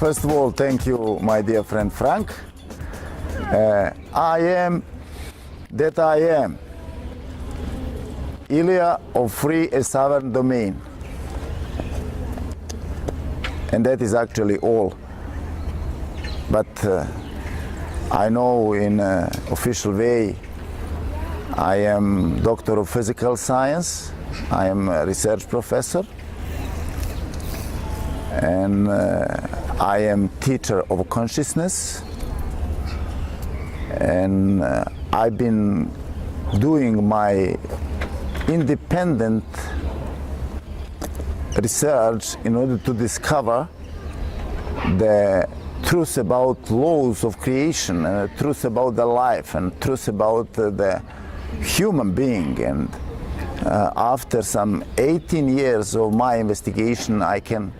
First of all, thank you, my dear friend Frank. I am that I am. Iljja of free and sovereign domain. And that is actually all. But I know in official way I am Doctor of Physical Science, I am a research professor, and I am teacher of consciousness, and I've been doing my independent research in order to discover the truth about laws of creation, and the truth about the life, and truth about the human being. And after some 18 years of my investigation, I can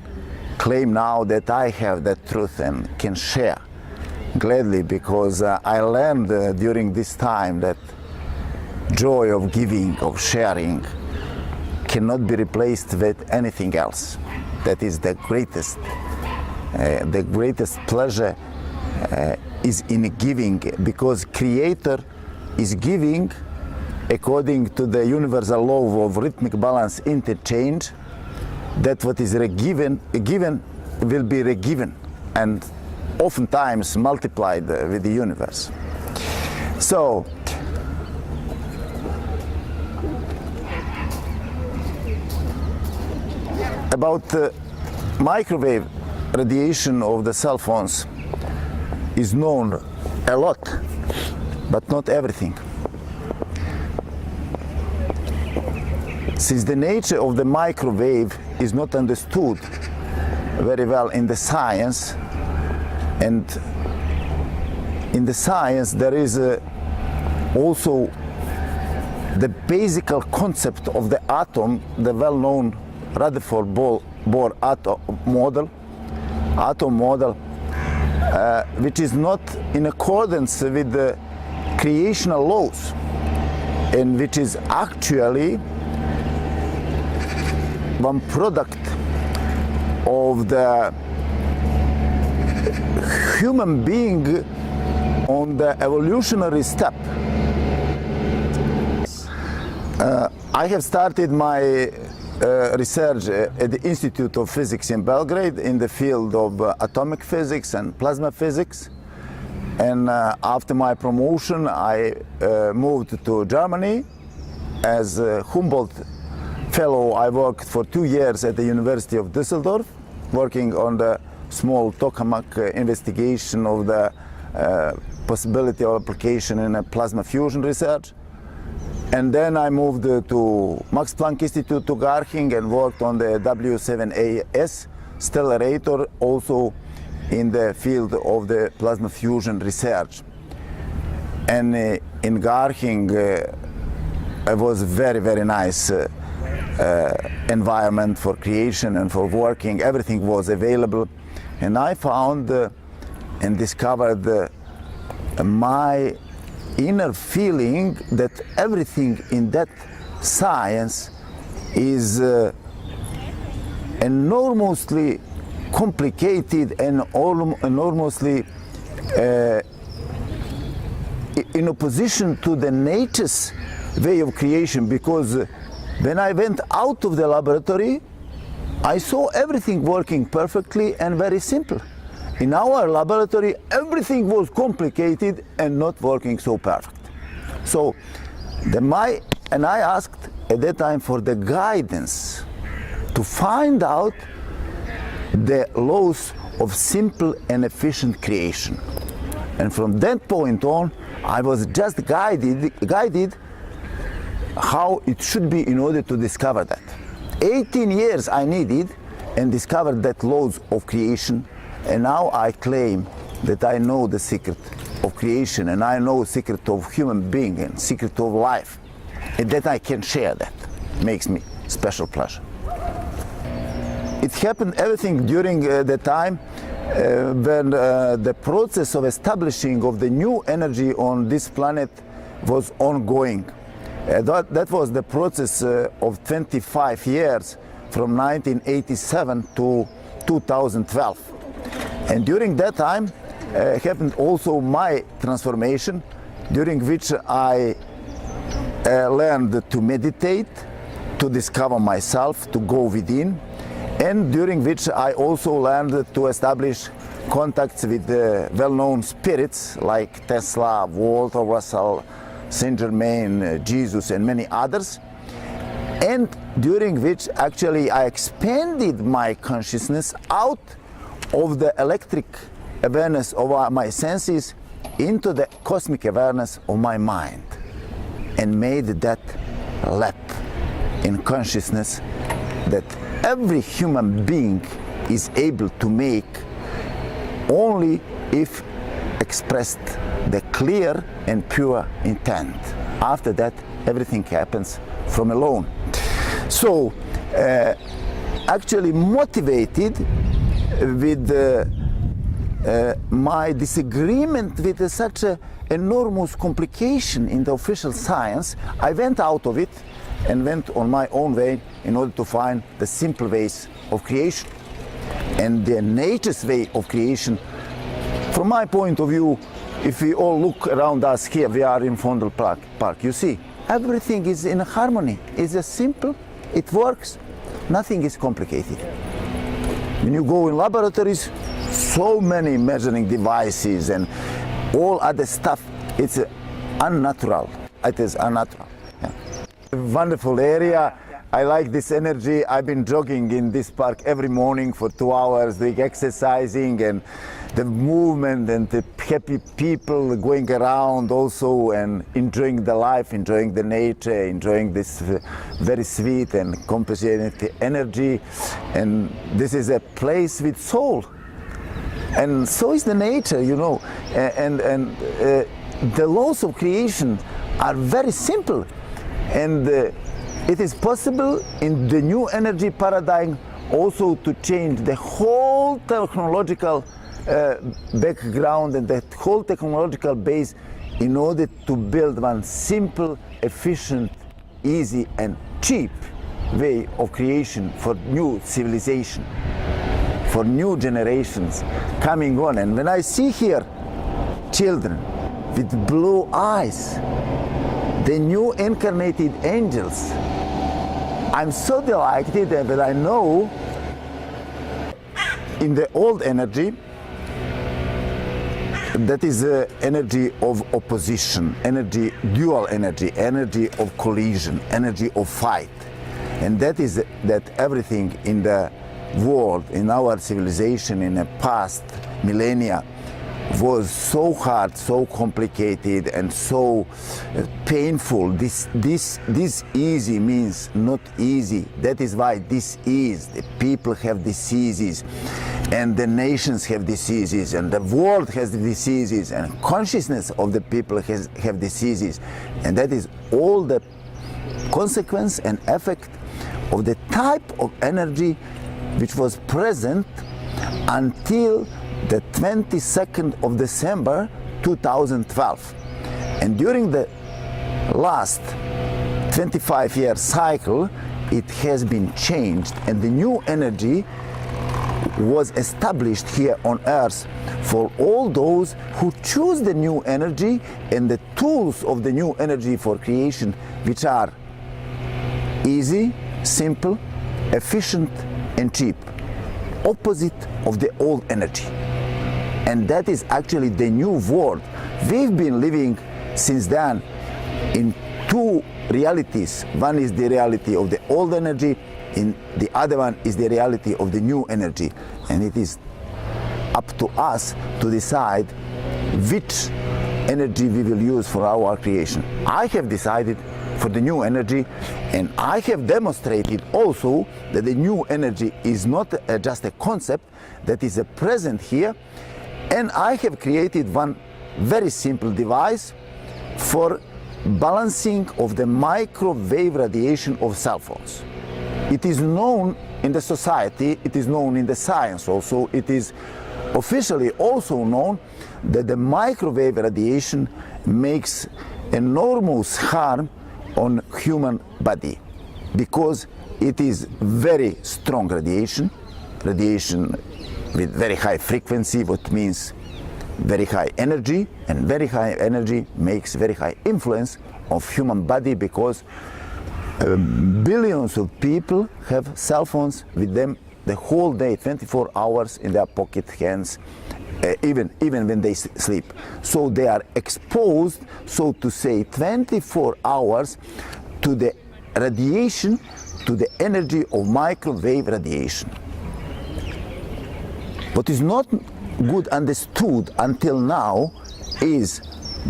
claim now that I have that truth and can share gladly, because I learned during this time that joy of giving, of sharing, cannot be replaced with anything else. That is the greatest pleasure is in giving, because Creator is giving according to the universal law of rhythmic balance interchange. That what is given will be regiven, and oftentimes multiplied with the universe. So about the microwave radiation of the cell phones is known a lot, but not everything. Since the nature of the microwave is not understood very well in the science, and in the science there is also the basic concept of the atom, the well-known Rutherford-Bohr atom model, which is not in accordance with the creational laws, and which is actually one product of the human being on the evolutionary step. I have started my research at the Institute of Physics in Belgrade in the field of atomic physics and plasma physics. And after my promotion, I moved to Germany as a Humboldt fellow. I worked for 2 years at the University of Düsseldorf, working on the small tokamak investigation of the possibility of application in a plasma fusion research. And then I moved to Max Planck Institute to Garching and worked on the W7AS stellarator, also in the field of the plasma fusion research. And in Garching, it was very, very nice environment for creation and for working. Everything was available, and I found and discovered my inner feeling that everything in that science is enormously complicated and enormously in opposition to the nature's way of creation, because when I went out of the laboratory, I saw everything working perfectly and very simple. In our laboratory, everything was complicated and not working so perfect. So, I asked at that time for the guidance to find out the laws of simple and efficient creation. And from that point on, I was just guided how it should be in order to discover that. 18 years I needed and discovered that laws of creation, and now I claim that I know the secret of creation, and I know the secret of human being and secret of life, and that I can share that. Makes me special pleasure. It happened everything during the time when the process of establishing of the new energy on this planet was ongoing. That was the process of 25 years from 1987 to 2012. And during that time happened also my transformation, during which I learned to meditate, to discover myself, to go within, and during which I also learned to establish contacts with well-known spirits like Tesla, Walter Russell, Saint Germain, Jesus, and many others, and during which actually I expanded my consciousness out of the electric awareness of my senses into the cosmic awareness of my mind, and made that leap in consciousness that every human being is able to make only if expressed the clear and pure intent. After that, everything happens from alone. So, actually motivated with my disagreement with such an enormous complication in the official science, I went out of it and went on my own way in order to find the simple ways of creation. And the nature's way of creation, from my point of view, if we all look around us here, we are in Fondel Park, you see, everything is in harmony. It's just simple, it works, nothing is complicated. When you go in laboratories, so many measuring devices and all other stuff, it's unnatural. It is unnatural. Yeah. Wonderful area. I like this energy. I've been jogging in this park every morning for 2 hours, doing exercising, and the movement and the happy people going around also and enjoying the life, enjoying the nature, enjoying this very sweet and compassionate energy. And this is a place with soul. And so is the nature, you know. And the laws of creation are very simple. And it is possible in the new energy paradigm also to change the whole technological background and the whole technological base in order to build one simple, efficient, easy and cheap way of creation for new civilization, for new generations coming on. And when I see here children with blue eyes, the new incarnated angels, I'm so delighted that I know in the old energy, that is the energy of opposition, energy, dual energy, energy of collision, energy of fight. And that is that everything in the world, in our civilization, in the past millennia, was so hard, so complicated, and so painful. This easy means not easy. That is why this is. The people have diseases, and the nations have diseases, and the world has diseases, and consciousness of the people have diseases. And that is all the consequence and effect of the type of energy which was present until the 22nd of December 2012. And during the last 25-year cycle, it has been changed, and the new energy was established here on Earth for all those who choose the new energy and the tools of the new energy for creation, which are easy, simple, efficient, and cheap, opposite of the old energy. And that is actually the new world. We've been living since then in two realities. One is the reality of the old energy, and the other one is the reality of the new energy. And it is up to us to decide which energy we will use for our creation. I have decided for the new energy, and I have demonstrated also that the new energy is not just a concept that is present here. And I have created one very simple device for balancing of the microwave radiation of cell phones. It is known in the society, it is known in the science also, it is officially also known that the microwave radiation makes enormous harm on human body because it is very strong radiation with very high frequency, what means very high energy, and very high energy makes very high influence of human body, because billions of people have cell phones with them the whole day, 24 hours in their pocket, hands, even when they sleep. So they are exposed, so to say, 24 hours to the radiation, to the energy of microwave radiation. What is not good understood until now is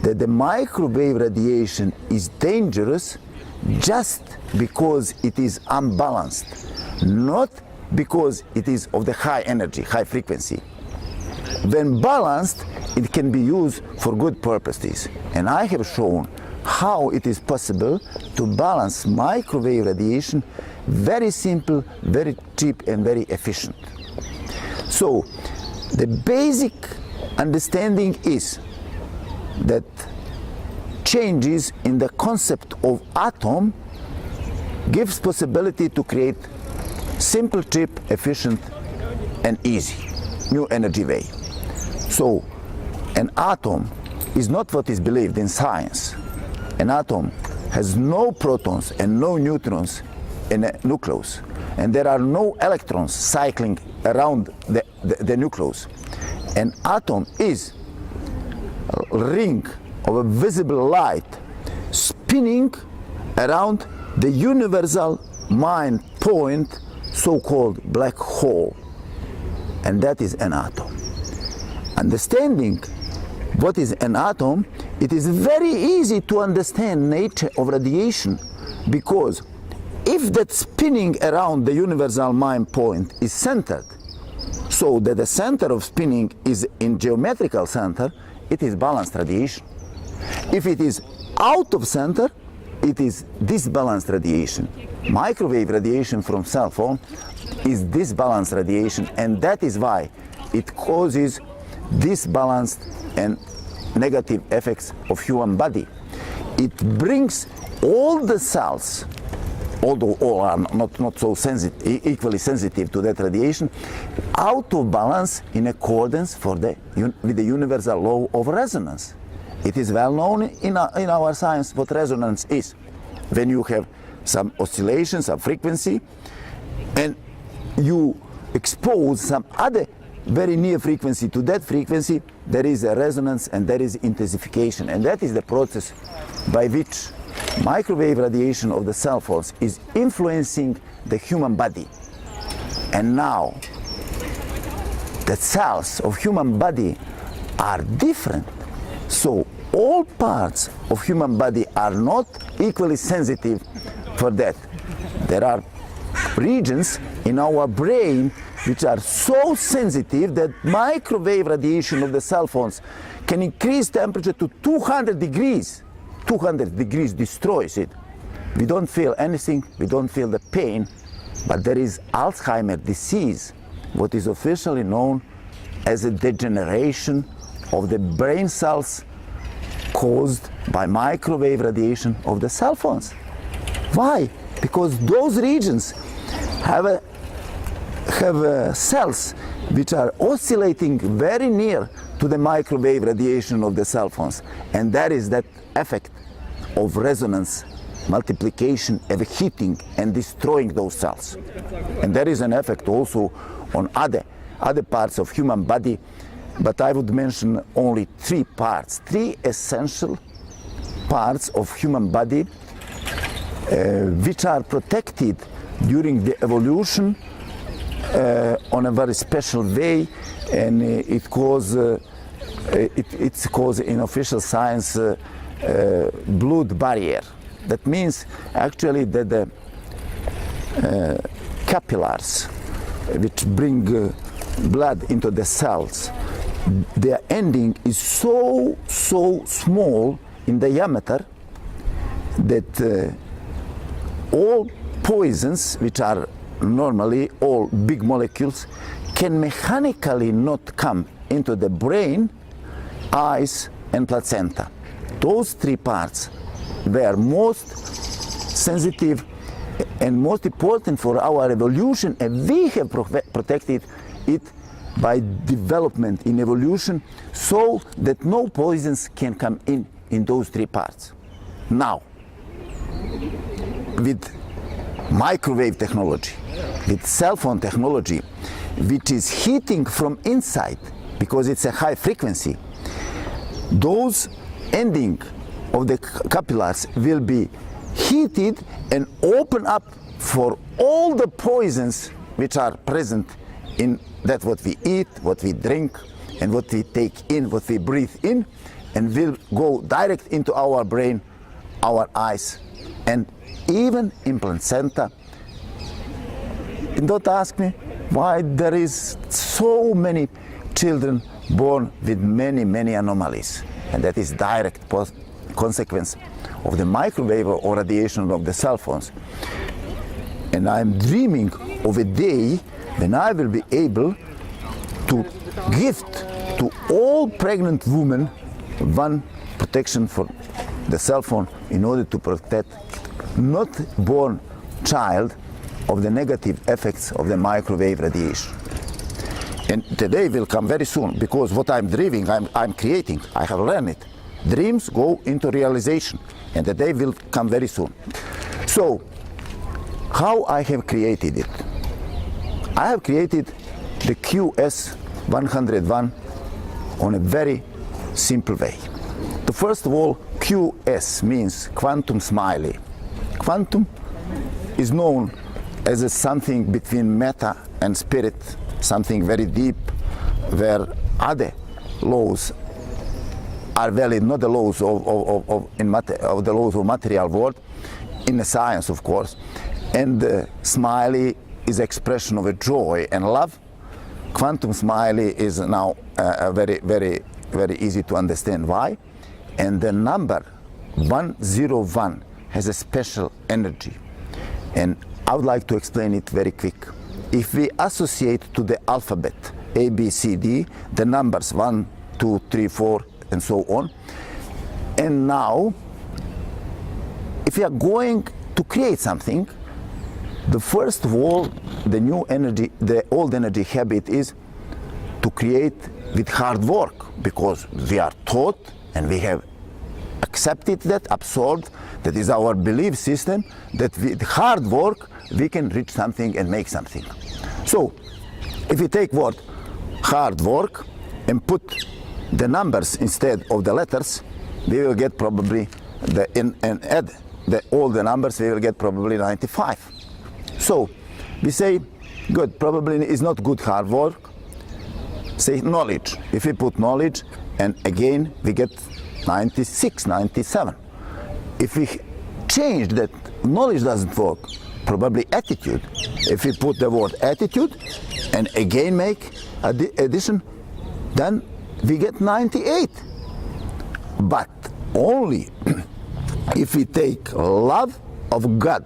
that the microwave radiation is dangerous just because it is unbalanced, not because it is of the high energy, high frequency. When balanced, it can be used for good purposes. And I have shown how it is possible to balance microwave radiation, very simple, very cheap, and very efficient. So the basic understanding is that changes in the concept of atom gives possibility to create simple, cheap, efficient, and easy new energy way. So an atom is not what is believed in science. An atom has no protons and no neutrons in a nucleus, and there are no electrons cycling around the nucleus. An atom is a ring of a visible light spinning around the universal mind point, so-called black hole, and that is an atom. Understanding what is an atom, it is very easy to understand nature of radiation, because if that spinning around the universal mind point is centered, so that the center of spinning is in geometrical center, it is balanced radiation. If it is out of center, it is disbalanced radiation. Microwave radiation from cell phone is disbalanced radiation, and that is why it causes disbalanced and negative effects of human body. It brings all the cells, although all are not so sensitive, equally sensitive to that radiation, out of balance in accordance with the universal law of resonance. It is well known in our science what resonance is. When you have some oscillation, some frequency, and you expose some other very near frequency to that frequency, there is a resonance and there is intensification. And that is the process by which microwave radiation of the cell phones is influencing the human body. And now the cells of human body are different. So all parts of human body are not equally sensitive for that. There are regions in our brain which are so sensitive that microwave radiation of the cell phones can increase temperature to 200 degrees. 200 degrees destroys it. We don't feel anything, we don't feel the pain, but there is Alzheimer's disease, what is officially known as a degeneration of the brain cells caused by microwave radiation of the cell phones. Why? Because those regions have cells which are oscillating very near to the microwave radiation of the cell phones, and that is that effect of resonance, multiplication, of heating and destroying those cells. And there is an effect also on other parts of human body, but I would mention only three essential parts of human body which are protected during the evolution on a very special way, and it's called in official science blood barrier. That means actually that the capillaries which bring blood into the cells, their ending is so small in diameter that all poisons, which are normally all big molecules, can mechanically not come into the brain, eyes, and placenta. Those three parts were most sensitive and most important for our evolution, and we have protected it by development in evolution so that no poisons can come in those three parts. Now, with microwave technology, with cell phone technology, which is heating from inside because it's a high frequency, those ending of the capillaries will be heated and open up for all the poisons which are present in that what we eat, what we drink, and what we take in, what we breathe in, and will go direct into our brain, our eyes, and even in placenta. And don't ask me why there is so many children born with many anomalies, and that is direct consequence of the microwave or radiation of the cell phones. And I'm dreaming of a day when I will be able to gift to all pregnant women one protection for the cell phone in order to protect not born child of the negative effects of the microwave radiation. And the day will come very soon, because what I'm dreaming, I'm creating, I have learned it. Dreams go into realization, and the day will come very soon. So, how I have created it? I have created the QS101 on a very simple way. So first of all, QS means quantum smiley. Quantum is known as a something between matter and spirit, something very deep, where other laws are valid, not the laws of the laws of material world, in the science, of course. And smiley is expression of a joy and love. Quantum smiley is now very easy to understand why. And the number 101 has a special energy. And I would like to explain it very quick. If we associate to the alphabet A, B, C, D, the numbers 1, 2, 3, 4, and so on. And now, if we are going to create something, the first of all, the new energy, the old energy habit is to create with hard work, because we are taught and we have accepted that, absorbed, that is our belief system, that with hard work we can reach something and make something. So, if we take word hard work and put the numbers instead of the letters, we will get probably and add all the numbers, we will get probably 95. So we say, good, probably is not good hard work. Say knowledge. If we put knowledge, and again we get 96, 97. If we change that knowledge doesn't work, probably attitude. If we put the word attitude and again make addition, then we get 98. But only if we take love of God,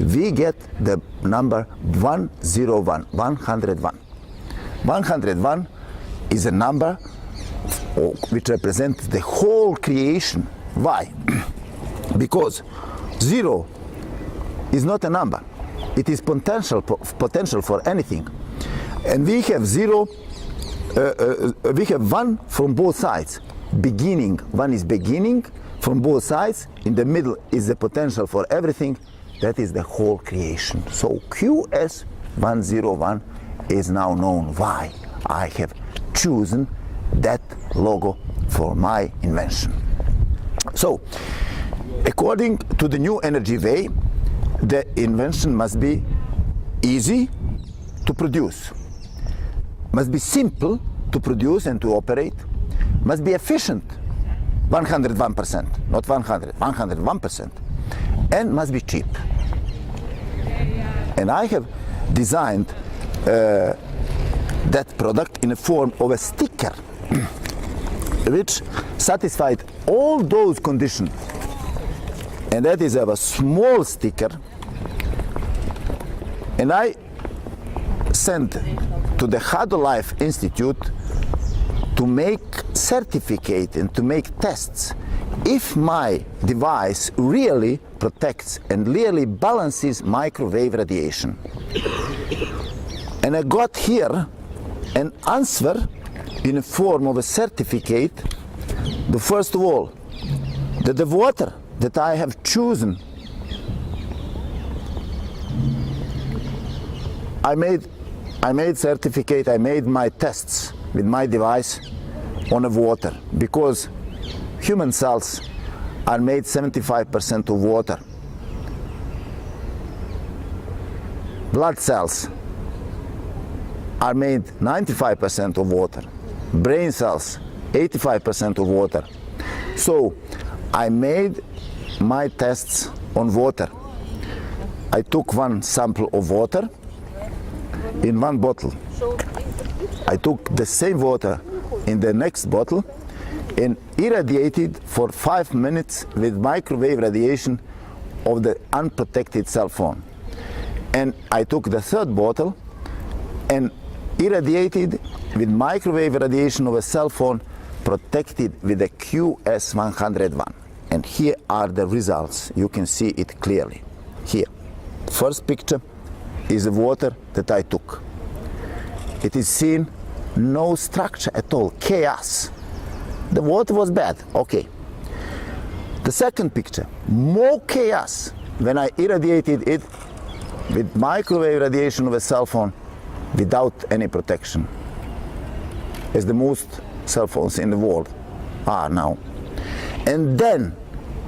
we get the number 101, 101. 101 is a number which represents the whole creation. Why? Because 0 is not a number. It is potential for anything. And we have 0, we have 1 from both sides. Beginning, 1 is beginning from both sides. In the middle is the potential for everything. That is the whole creation. So QS101 is now known why I have chosen that logo for my invention. So, according to the new energy way, the invention must be easy to produce, must be simple to produce and to operate, must be efficient, 101%, not 100, 101%, and must be cheap. And I have designed that product in the form of a sticker which satisfied all those conditions. And that is a small sticker, and I sent to the Hado Life Institute to make certificate and to make tests if my device really protects and really balances microwave radiation. And I got here an answer in the form of a certificate, the first of all, that the water that I have chosen, I made certificate, I made my tests with my device on the water, because human cells are made 75% of water. Blood cells are made 95% of water. Brain cells, 85% of water. So I made my tests on water. I took one sample of water in one bottle. I took the same water in the next bottle and irradiated for 5 minutes with microwave radiation of the unprotected cell phone. And I took the third bottle and irradiated with microwave radiation of a cell phone protected with a QS101. And here are the results. You can see it clearly. Here, first picture is the water that I took. It is seen no structure at all, chaos. The water was bad, okay. The second picture, more chaos when I irradiated it with microwave radiation of a cell phone without any protection, as the most cell phones in the world are now. And then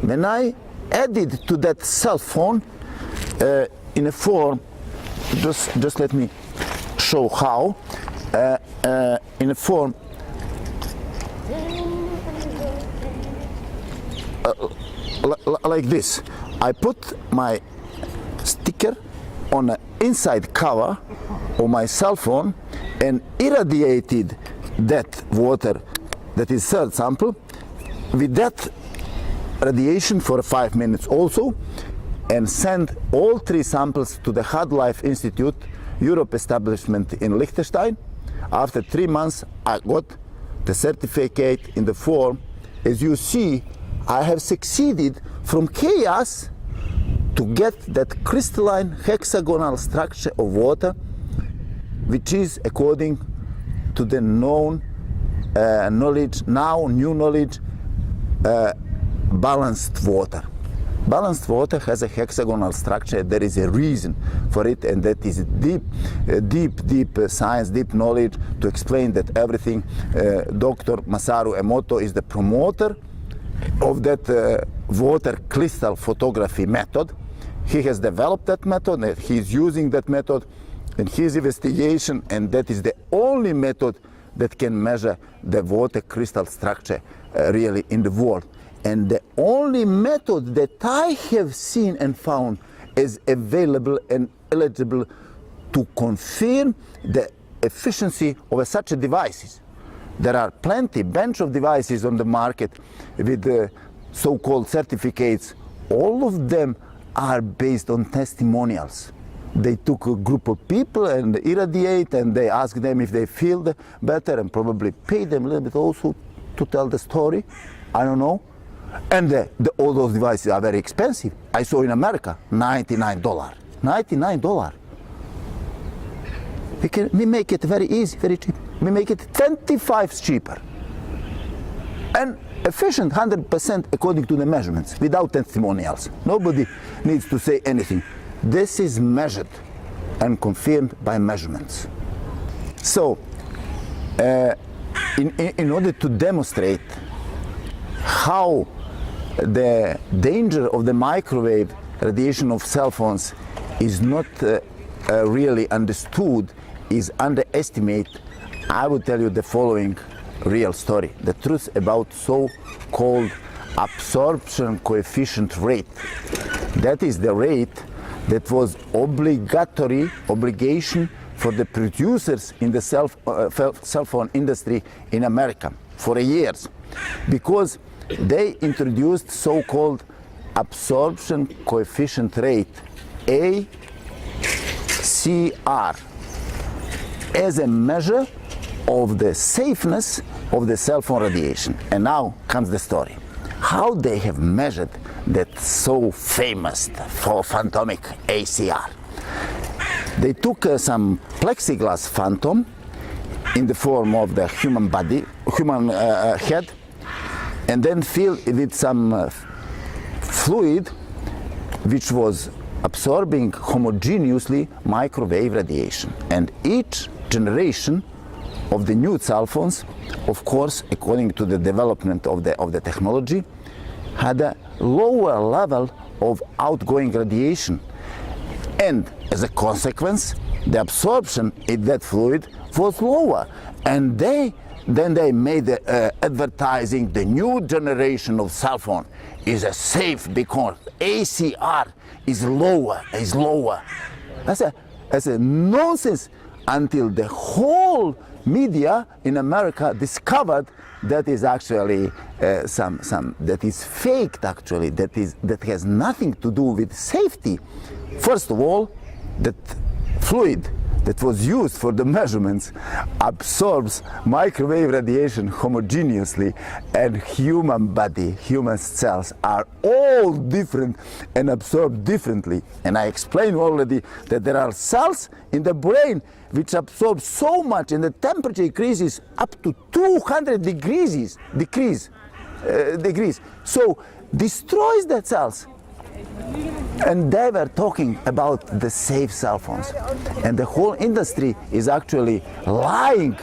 when I added to that cell phone in a form, just let me show how, in a form like this. I put my sticker on the inside cover of my cell phone and irradiated that water, that is third sample, with that radiation for 5 minutes also, and sent all 3 samples to the Hard Life Institute, Europe establishment in Liechtenstein. After 3 months, I got the certificate in the form. As you see, I have succeeded from chaos to get that crystalline hexagonal structure of water, which is according to the known knowledge, now new knowledge, balanced water. Balanced water has a hexagonal structure. There is a reason for it, and that is deep science, deep knowledge to explain that everything. Dr. Masaru Emoto is the promoter of that water crystal photography method. He has developed that method, and he is using that method in his investigation, and that is the only method that can measure the water crystal structure really in the world. And the only method that I have seen and found is available and eligible to confirm the efficiency of such devices. There are plenty, bunch of devices on the market with the so-called certificates. All of them are based on testimonials. They took a group of people and irradiate, and they ask them if they feel better, and probably pay them a little bit also to tell the story. I don't know. And all those devices are very expensive. I saw in America, $99. $99. We make it very easy, very cheap. We make it 25 cheaper. And efficient 100% according to the measurements, without testimonials. Nobody needs to say anything. This is measured and confirmed by measurements. So, in order to demonstrate how the danger of the microwave radiation of cell phones is not really understood, is underestimated, I will tell you the following real story. The truth about so-called absorption coefficient rate. That is the rate that was obligation for the producers in the cell phone industry in America for years, because they introduced so-called absorption coefficient rate, ACR, as a measure of the safeness of the cell phone radiation. And now comes the story. How they have measured that so famous phantomic ACR. They took some plexiglass phantom in the form of the human body, human head, and then filled with some fluid which was absorbing homogeneously microwave radiation. And each generation of the new cell phones, of course, according to the development of the technology, had a lower level of outgoing radiation. And as a consequence, the absorption in that fluid was lower. And then they made advertising the new generation of cell phone is a safe because ACR is lower. That's a nonsense until the whole media in America discovered that is actually that is faked actually, that has nothing to do with safety. First of all, that fluid that was used for the measurements absorbs microwave radiation homogeneously, and human cells are all different and absorb differently. And I explained already that there are cells in the brain which absorb so much, and the temperature increases up to 200 degrees, so destroys the cells. And they were talking about the safe cell phones, and the whole industry is actually lying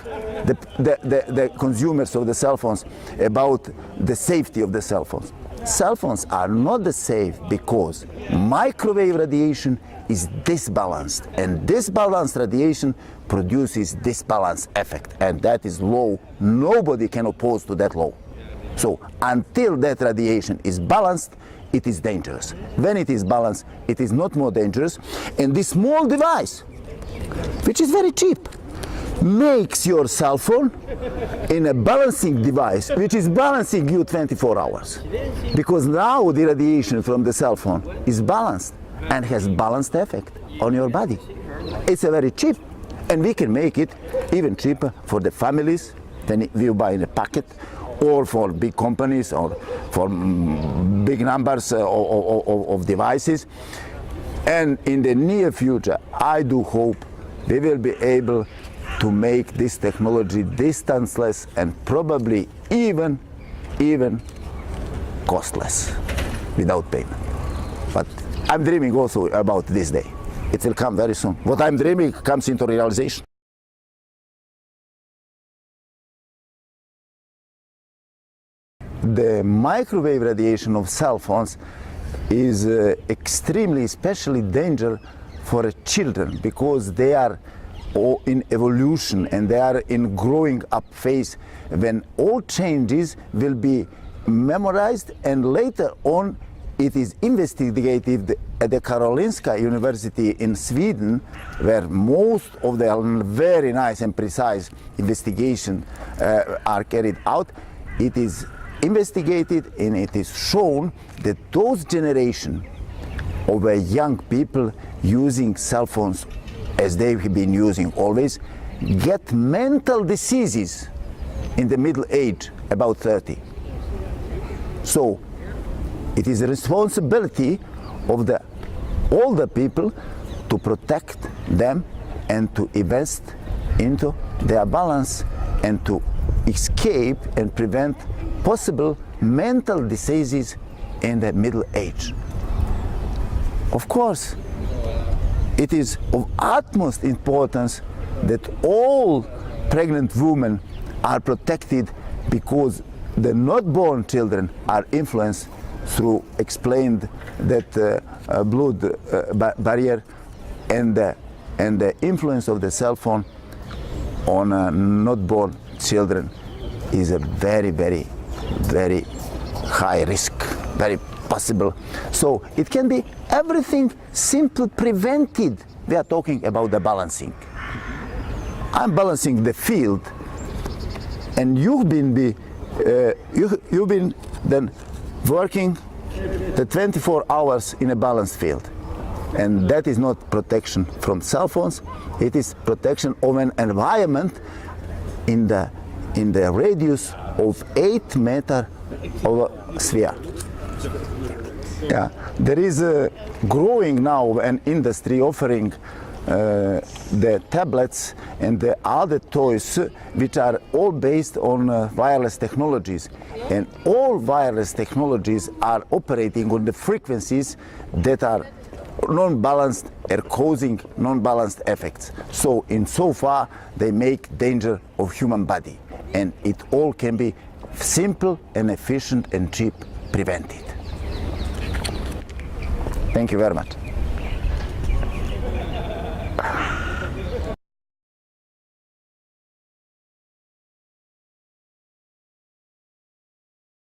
the consumers of the cell phones about the safety of the cell phones. Cell phones are not the safe because microwave radiation is disbalanced, and disbalanced radiation produces disbalance effect, and that is law. Nobody can oppose to that law. So until that radiation is balanced, it is dangerous. When it is balanced, it is not more dangerous. And this small device, which is very cheap, makes your cell phone in a balancing device, which is balancing you 24 hours. Because now the radiation from the cell phone is balanced and has balanced effect on your body. It's a very cheap, and we can make it even cheaper for the families than you buy in a packet, or for big companies, or for big numbers of devices. And in the near future, I do hope we will be able to make this technology distanceless and probably even costless, without payment. But I'm dreaming also about this day. It will come very soon. What I'm dreaming comes into realization. The microwave radiation of cell phones is extremely, especially dangerous for children, because they are in evolution and they are in growing up phase when all changes will be memorized, and later on it is investigated at the Karolinska University in Sweden, where most of the very nice and precise investigations are carried out. It is investigated, and it is shown that those generation of young people using cell phones as they've been using always get mental diseases in the middle age, about 30. So it is a responsibility of the older people to protect them and to invest into their balance and to escape and prevent possible mental diseases in the middle age. Of course, it is of utmost importance that all pregnant women are protected, because the not born children are influenced through explained that blood barrier, and the influence of the cell phone on not born children is a very high risk, very possible. So it can be everything simply prevented. We are talking about the balancing. I'm balancing the field, and you've been then working the 24 hours in a balanced field, and that is not protection from cell phones. It is protection of an environment in the radius of 8 meters of a sphere. Yeah, there is a growing now an industry offering the tablets and the other toys which are all based on wireless technologies, and all wireless technologies are operating on the frequencies that are non-balanced or causing non-balanced effects. So in so far they make danger of human body, and it all can be simple and efficient and cheap prevented. Thank you very much.